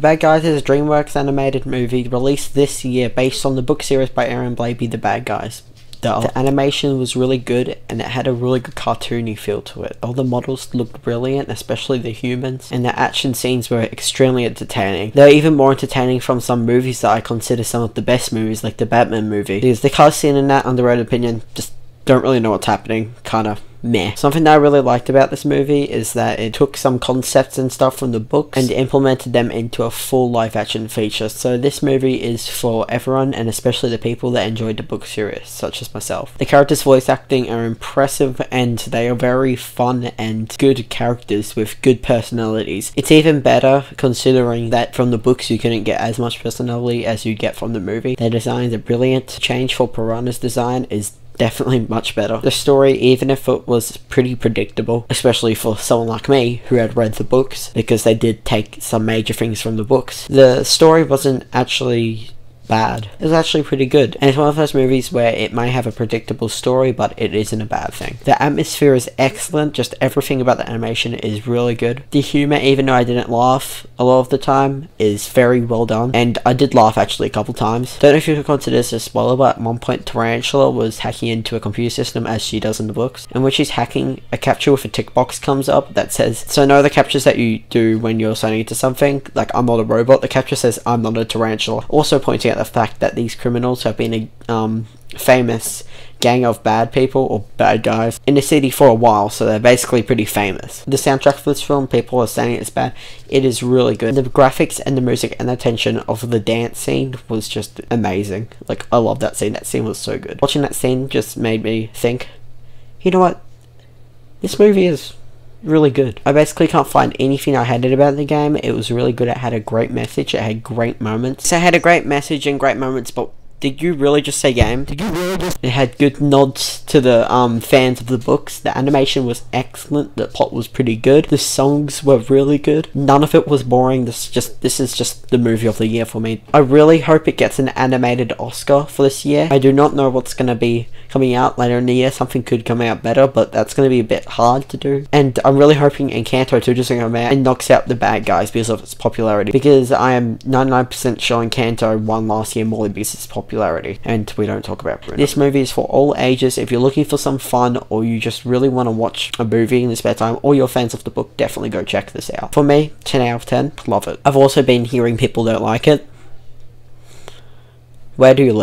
Bad Guys is a DreamWorks animated movie released this year based on the book series by Aaron Blabey, The Bad Guys. The animation was really good and it had a really good cartoony feel to it. All the models looked brilliant, especially the humans, and the action scenes were extremely entertaining. They were even more entertaining from some movies that I consider some of the best movies, like the Batman movie. Because the car scene in that, on their own opinion, just don't really know what's happening, kinda meh. Something that I really liked about this movie is that it took some concepts and stuff from the books and implemented them into a full live action feature. So this movie is for everyone, and especially the people that enjoyed the book series, such as myself. The characters' voice acting are impressive and they are very fun and good characters with good personalities. It's even better considering that from the books you couldn't get as much personality as you get from the movie. Their designs are brilliant. Change for Piranha's design is definitely much better. The story, even if it was pretty predictable, especially for someone like me who had read the books, because they did take some major things from the books, the story wasn't actually bad. It was actually pretty good, and it's one of those movies where it may have a predictable story, but it isn't a bad thing. The atmosphere is excellent, just everything about the animation is really good. The humour, even though I didn't laugh a lot of the time, is very well done, and I did laugh actually a couple times. Don't know if you could consider this a spoiler, but at one point Tarantula was hacking into a computer system, as she does in the books, and when she's hacking, a capture with a tick box comes up that says, so know the captures that you do when you're signing into something, like I'm not a robot, the capture says I'm not a tarantula, also pointing out the fact that these criminals have been a famous gang of bad people or bad guys in the city for a while, so they're basically pretty famous. The soundtrack for this film, people are saying it's bad. It is really good. The graphics and the music and the tension of the dance scene was just amazing. Like, I love that scene. That scene was so good. Watching that scene just made me think, you know what, this movie is really good. I basically can't find anything I hated about the game. It was really good. It had a great message. It had great moments. So it had a great message and great moments, but did you really just say game? Did you really just... It had good nods to the fans of the books. The animation was excellent. The plot was pretty good. The songs were really good. None of it was boring. This is just the movie of the year for me. I really hope it gets an animated Oscar for this year. I do not know what's going to be coming out later in the year. Something could come out better, but that's going to be a bit hard to do. And I'm really hoping Encanto 2 doesn't come out and knocks out The Bad Guys because of its popularity. Because I am 99% sure Encanto won last year more because of its popularity. And we don't talk about Bruno. This movie is for all ages. If you're looking for some fun, or you just really want to watch a movie in the spare time, or you're fans of the book, definitely go check this out. For me, 10 out of 10, love it. I've also been hearing people don't like it. Where do you live?